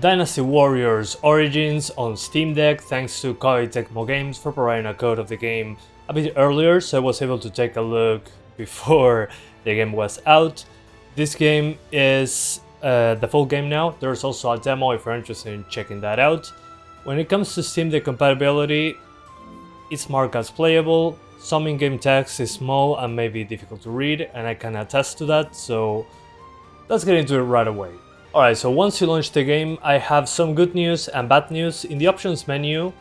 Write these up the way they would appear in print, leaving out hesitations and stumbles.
Dynasty Warriors Origins on Steam Deck thanks to KOEI TECMO Games for providing a code of the game a bit earlier, so I was able to take a look before the game was out. This game is the full game now. There's also a demo if you're interested in checking that out. When it comes to Steam Deck compatibility, it's marked as playable. Some in-game text is small and maybe difficult to read, and I can attest to that, so let's get into it right away. Alright, so once you launch the game, I have some good news and bad news. In the options menu,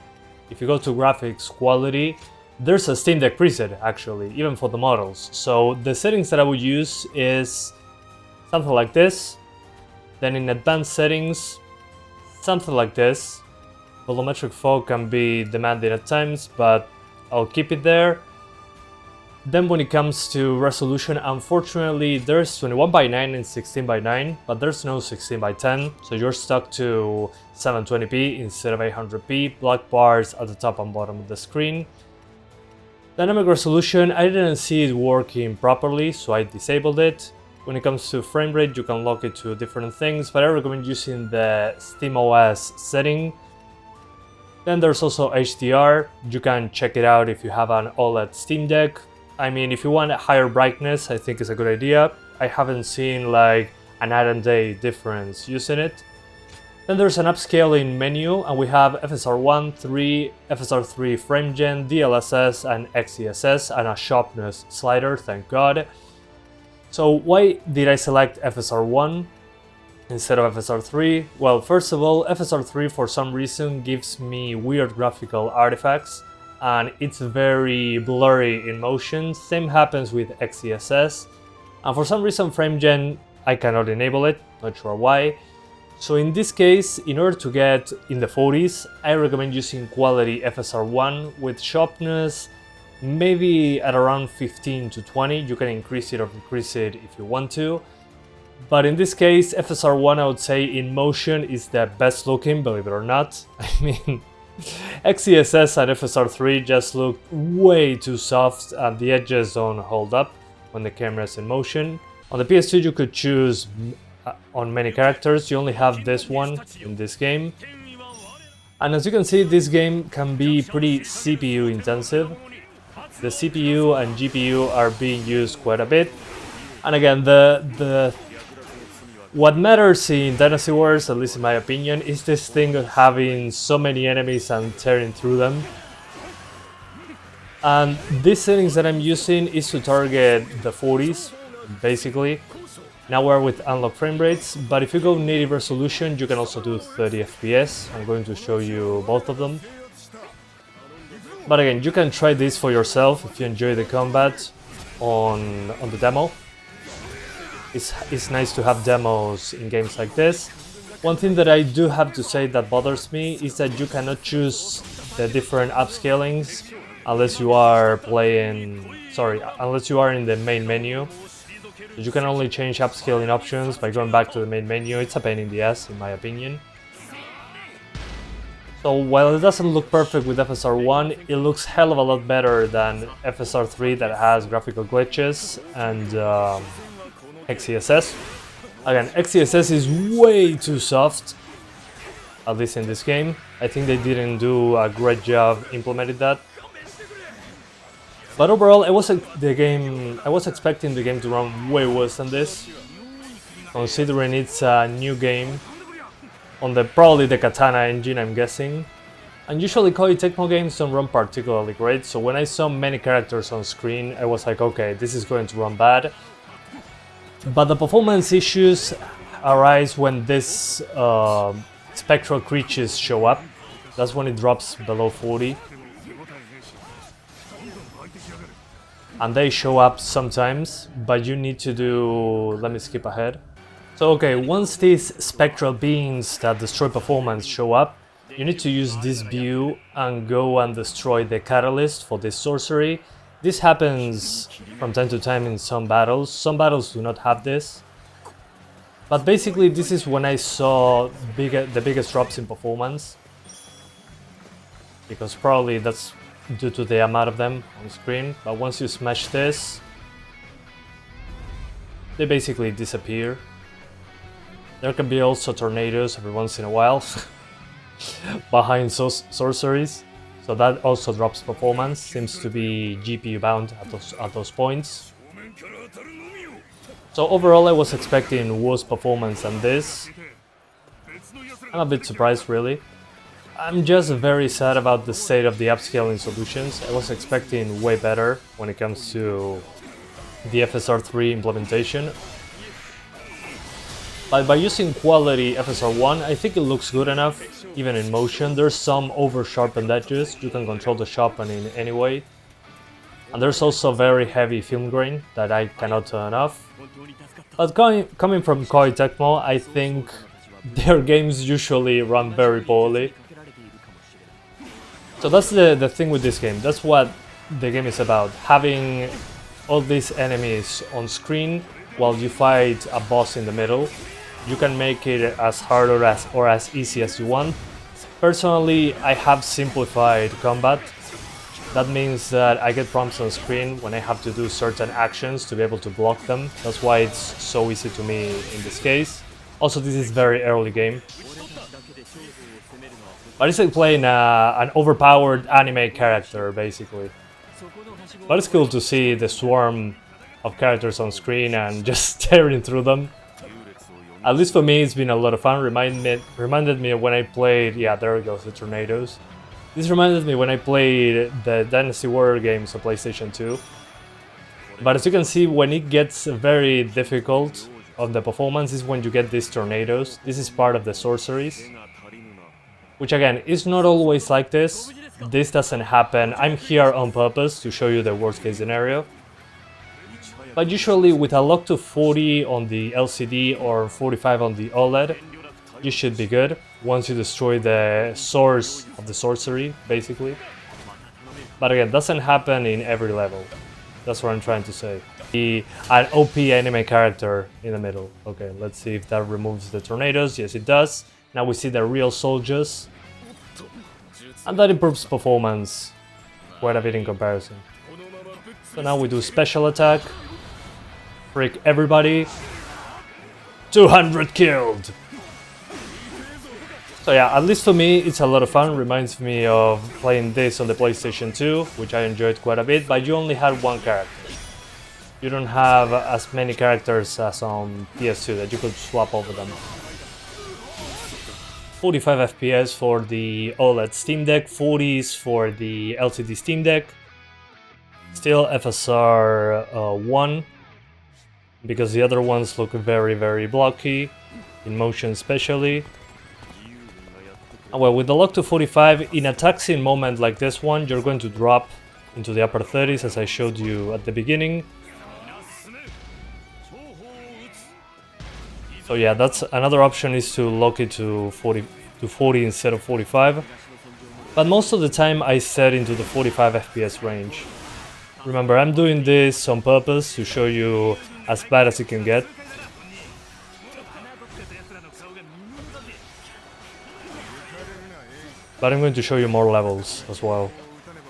if you go to graphics quality, there's a Steam Deck preset actually, even for the models. So the settings that I would use is something like this. Then in advanced settings, something like this. Volumetric fog can be demanding at times, but I'll keep it there. Then when it comes to resolution, unfortunately there's 21:9 and 16:9, but there's no 16:10, so you're stuck to 720p instead of 800p, black bars at the top and bottom of the screen. Dynamic resolution, I didn't see it working properly, so I disabled it. When it comes to frame rate, you can lock it to different things, but I recommend using the SteamOS setting. Then there's also HDR, you can check it out if you have an OLED Steam Deck. I mean, if you want a higher brightness, I think it's a good idea. I haven't seen like a night and day difference using it. Then there's an upscaling menu, and we have FSR1, 3, FSR3 frame gen, DLSS and XeSS, and a sharpness slider, thank God. So why did I select FSR1 instead of FSR3? Well, first of all, FSR3 for some reason gives me weird graphical artifacts, and it's very blurry in motion. Same happens with XeSS, and for some reason frame gen I cannot enable it, not sure why. So in this case, in order to get in the 40s, I recommend using quality FSR1 with sharpness maybe at around 15 to 20. You can increase it or decrease it if you want to, but in this case FSR1 I would say in motion is the best looking, believe it or not. I mean, XeSS and FSR3 just look way too soft and the edges don't hold up when the camera is in motion. On the PS2 you could choose on many characters, you only have this one in this game. And as you can see, this game can be pretty CPU intensive. The CPU and GPU are being used quite a bit. And again, what matters in Dynasty Warriors, at least in my opinion, is this thing of having so many enemies and tearing through them. And these settings that I'm using is to target the 40s, basically. Now we're with unlocked frame rates, but if you go native resolution, you can also do 30 FPS. I'm going to show you both of them. But again, you can try this for yourself if you enjoy the combat on the demo. It's nice to have demos in games like this. One thing that I do have to say that bothers me is that you cannot choose the different upscalings unless you are unless you are in the main menu. You can only change upscaling options by going back to the main menu. It's a pain in the ass, in my opinion. So while it doesn't look perfect with FSR1, it looks hell of a lot better than FSR3 that has graphical glitches and XeSS. Again, XeSS is way too soft, at least in this game. I think they didn't do a great job implementing that. But overall, I was expecting the game to run way worse than this, considering it's a new game on probably the Katana engine, I'm guessing. And usually KOEI TECMO games don't run particularly great, so when I saw many characters on screen, I was like, okay, this is going to run bad. But the performance issues arise when these spectral creatures show up. That's when it drops below 40. And they show up sometimes, but you need to do... let me skip ahead. So okay, once these spectral beings that destroy performance show up, you need to use this view and go and destroy the catalyst for this sorcery. This happens from time to time in some battles. Some battles do not have this. But basically this is when I saw the biggest drops in performance. Because probably that's due to the amount of them on screen, but once you smash this, they basically disappear. There can be also tornadoes every once in a while behind sorceries, so that also drops performance. Seems to be GPU bound at those points. So overall I was expecting worse performance than this. I'm a bit surprised really. I'm just very sad about the state of the upscaling solutions. I was expecting way better when it comes to the FSR3 implementation. But by using quality FSR1, I think it looks good enough, even in motion. There's some over-sharpened edges, you can control the sharpening anyway. And there's also very heavy film grain that I cannot turn off. But coming from KOEI TECMO, I think their games usually run very poorly. So that's the thing with this game. That's what the game is about. Having all these enemies on screen while you fight a boss in the middle. You can make it as hard or as easy as you want. Personally, I have simplified combat. That means that I get prompts on screen when I have to do certain actions to be able to block them. That's why it's so easy to me in this case. Also, this is very early game. But it's like playing an overpowered anime character, basically. But it's cool to see the swarm of characters on screen and just staring through them. At least for me, it's been a lot of fun. Reminded me of when I played... Yeah, there goes the tornadoes. This reminded me when I played the Dynasty Warriors games on PlayStation 2. But as you can see, when it gets very difficult on the performance is when you get these tornadoes. This is part of the sorceries. Which again, is not always like this. This doesn't happen. I'm here on purpose to show you the worst case scenario. But usually with a lock to 40 on the LCD or 45 on the OLED, you should be good once you destroy the source of the sorcery, basically. But again, doesn't happen in every level. That's what I'm trying to say. An OP anime character in the middle. Okay, let's see if that removes the tornadoes. Yes, it does. Now we see the real soldiers. And that improves performance quite a bit in comparison. So now we do special attack. Freak everybody. 200 killed! So yeah, at least for me, it's a lot of fun. Reminds me of playing this on the PlayStation 2, which I enjoyed quite a bit, but you only had one character. You don't have as many characters as on PS2 that you could swap over them. 45 FPS for the OLED Steam Deck, 40s for the LCD Steam Deck. Still FSR 1, because the other ones look very, very blocky, in motion especially. And well, with the lock to 45, in a taxing moment like this one, you're going to drop into the upper 30s, as I showed you at the beginning. So yeah, that's another option, is to lock it to 40 instead of 45. But most of the time I set into the 45 FPS range. Remember, I'm doing this on purpose to show you as bad as it can get. But I'm going to show you more levels as well.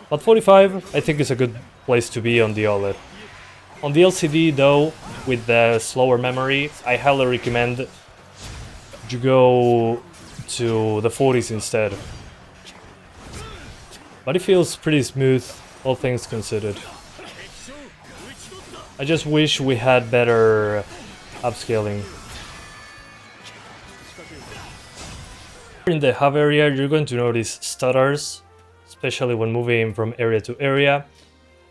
But 45 I think is a good place to be on the OLED. On the LCD though, with the slower memory, I highly recommend you go to the 40s instead. But it feels pretty smooth, all things considered. I just wish we had better upscaling. In the hub area, you're going to notice stutters, especially when moving from area to area.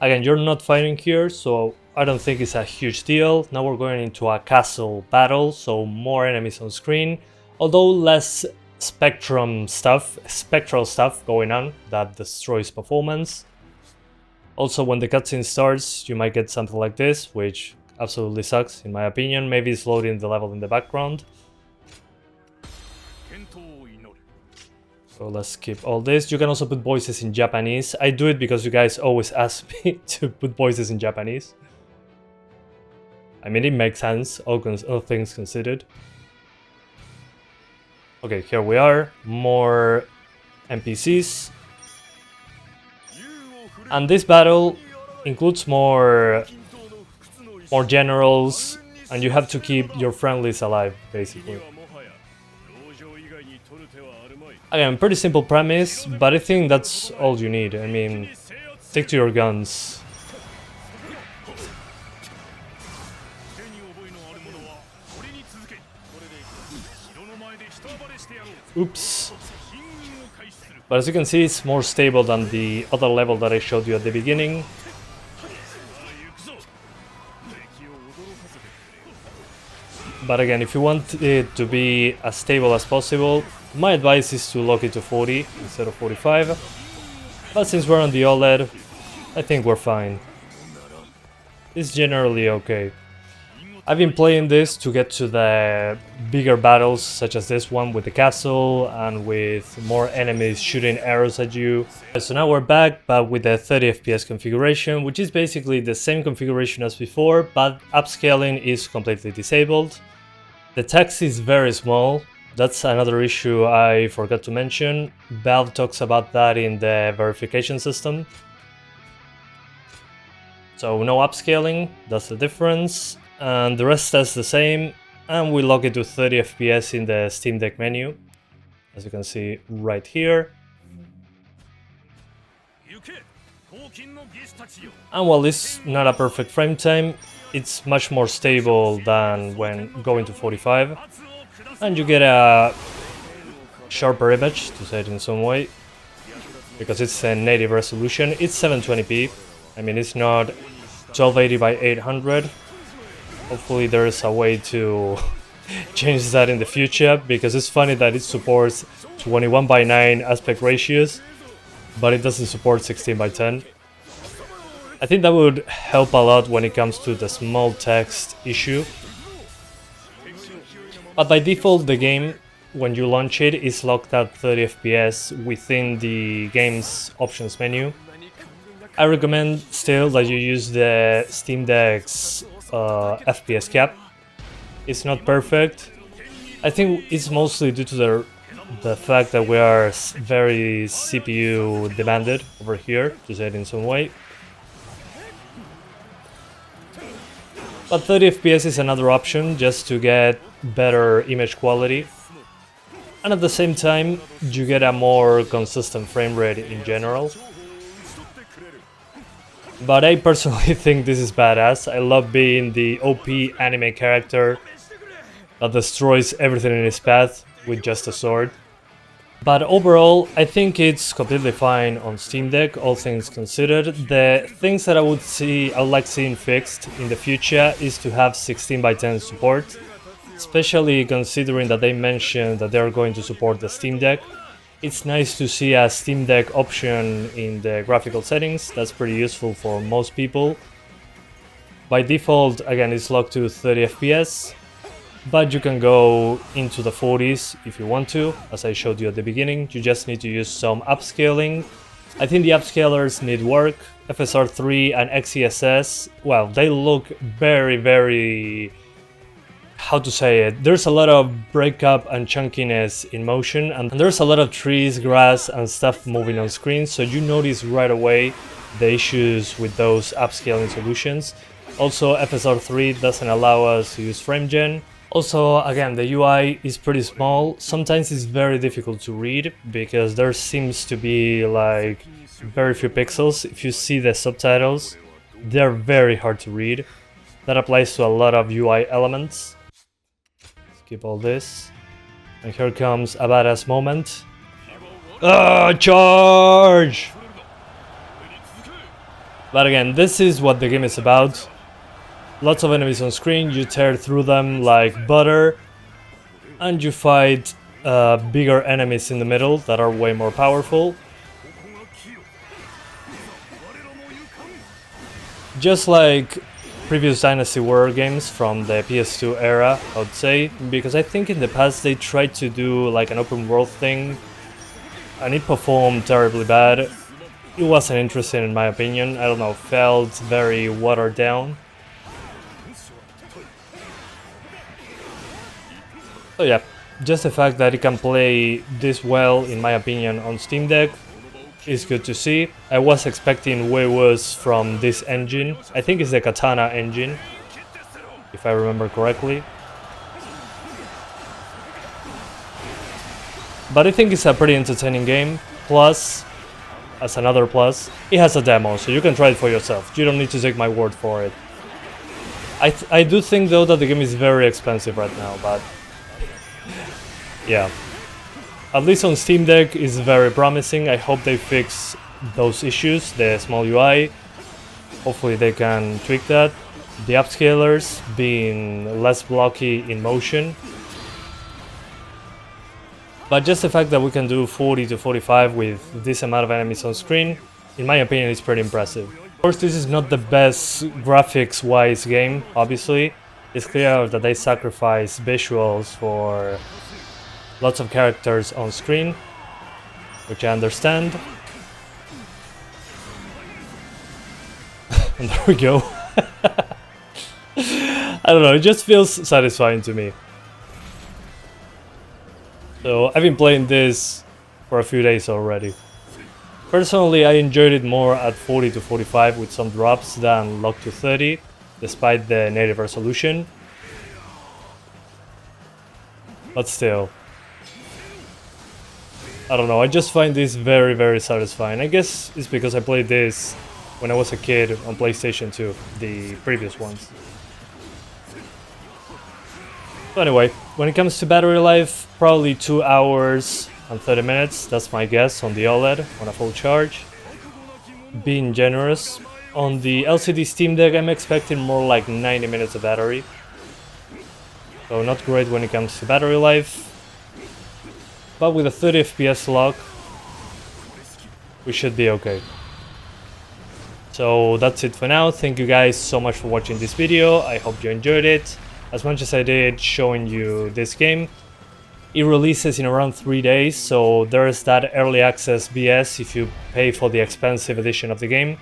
Again, you're not fighting here, so I don't think it's a huge deal. Now we're going into a castle battle, so more enemies on screen, although less spectral stuff going on that destroys performance. Also, when the cutscene starts, you might get something like this, which absolutely sucks in my opinion. Maybe it's loading the level in the background. So let's skip all this. You can also put voices in Japanese. I do it because you guys always ask me to put voices in Japanese. I mean, it makes sense, all things considered. Okay, here we are. More NPCs. And this battle includes more generals, and you have to keep your friendlies alive, basically. Again, pretty simple premise, but I think that's all you need. I mean, stick to your guns. Oops. But as you can see, it's more stable than the other level that I showed you at the beginning. But again, if you want it to be as stable as possible, my advice is to lock it to 40 instead of 45. But since we're on the OLED, I think we're fine. It's generally okay. I've been playing this to get to the bigger battles, such as this one with the castle and with more enemies shooting arrows at you. So now we're back, but with the 30 FPS configuration, which is basically the same configuration as before, but upscaling is completely disabled. The text is very small. That's another issue I forgot to mention. Valve talks about that in the verification system. So no upscaling, that's the difference. And the rest stays the same, and we lock it to 30 FPS in the Steam Deck menu, as you can see right here. And while it's not a perfect frame time, it's much more stable than when going to 45, and you get a sharper image, to say it in some way, because it's a native resolution. It's 720p. I mean, it's not 1280 by 800. Hopefully there is a way to change that in the future, because it's funny that it supports 21 by 9 aspect ratios, but it doesn't support 16 by 10. I think that would help a lot when it comes to the small text issue. But by default, the game, when you launch it, is locked at 30 FPS within the game's options menu. I recommend still that you use the Steam Deck's FPS cap. It's not perfect. I think it's mostly due to the fact that we are very CPU demanded over here, to say it in some way. But 30 FPS is another option just to get better image quality. And at the same time, you get a more consistent frame rate in general. But I personally think this is badass. I love being the OP anime character that destroys everything in his path with just a sword. But overall, I think it's completely fine on Steam Deck, all things considered. The things that I would like seeing fixed in the future is to have 16 by 10 support, especially considering that they mentioned that they're going to support the Steam Deck. It's nice to see a Steam Deck option in the graphical settings. That's pretty useful for most people. By default, again, it's locked to 30 FPS, but you can go into the 40s if you want to, as I showed you at the beginning. You just need to use some upscaling. I think the upscalers need work. FSR3 and XeSS, well, they look very... how to say it, there's a lot of breakup and chunkiness in motion, and there's a lot of trees, grass and stuff moving on screen, so you notice right away the issues with those upscaling solutions. Also, FSR3 doesn't allow us to use frame gen. Also, again, the UI is pretty small. Sometimes it's very difficult to read because there seems to be like very few pixels. If you see the subtitles, they're very hard to read. That applies to a lot of UI elements. Skip all this. And here comes a badass moment. Charge! But again, this is what the game is about. Lots of enemies on screen, you tear through them like butter, and you fight bigger enemies in the middle that are way more powerful. Just like previous Dynasty Warriors games from the PS2 era, I would say, because I think in the past they tried to do like an open world thing, and it performed terribly bad. It wasn't interesting in my opinion, I don't know, felt very watered down. So yeah, just the fact that it can play this well, in my opinion, on Steam Deck is good to see. I was expecting way worse from this engine. I think it's the Katana engine, if I remember correctly. But I think it's a pretty entertaining game. Plus, as another plus, it has a demo, so you can try it for yourself. You don't need to take my word for it. I do think though that the game is very expensive right now, but yeah. At least on Steam Deck is very promising. I hope they fix those issues, the small UI. Hopefully they can tweak that. The upscalers being less blocky in motion. But just the fact that we can do 40 to 45 with this amount of enemies on screen, in my opinion, is pretty impressive. Of course, this is not the best graphics-wise game, obviously. It's clear that they sacrifice visuals for lots of characters on screen, which I understand. And there we go. I don't know, it just feels satisfying to me. So I've been playing this for a few days already. Personally, I enjoyed it more at 40 to 45 with some drops than locked to 30, despite the native resolution. But still, I don't know, I just find this very, very satisfying. I guess it's because I played this when I was a kid on PlayStation 2, the previous ones. So anyway, when it comes to battery life, probably 2 hours and 30 minutes, that's my guess on the OLED on a full charge. Being generous. On the LCD Steam Deck, I'm expecting more like 90 minutes of battery. So not great when it comes to battery life. But with a 30 FPS lock, we should be okay. So that's it for now. Thank you guys so much for watching this video. I hope you enjoyed it as much as I did showing you this game. It releases in around 3 days, so there's that early access BS if you pay for the expensive edition of the game.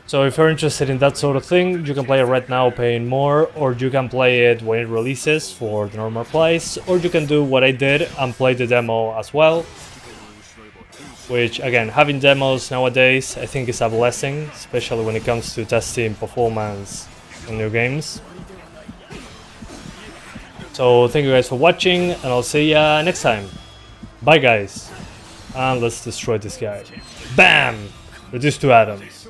So if you're interested in that sort of thing, you can play it right now paying more, or you can play it when it releases for the normal price, or you can do what I did and play the demo as well. Which, again, having demos nowadays I think is a blessing, especially when it comes to testing performance on new games. So thank you guys for watching, and I'll see ya next time. Bye guys. And let's destroy this guy. BAM! Reduced to atoms.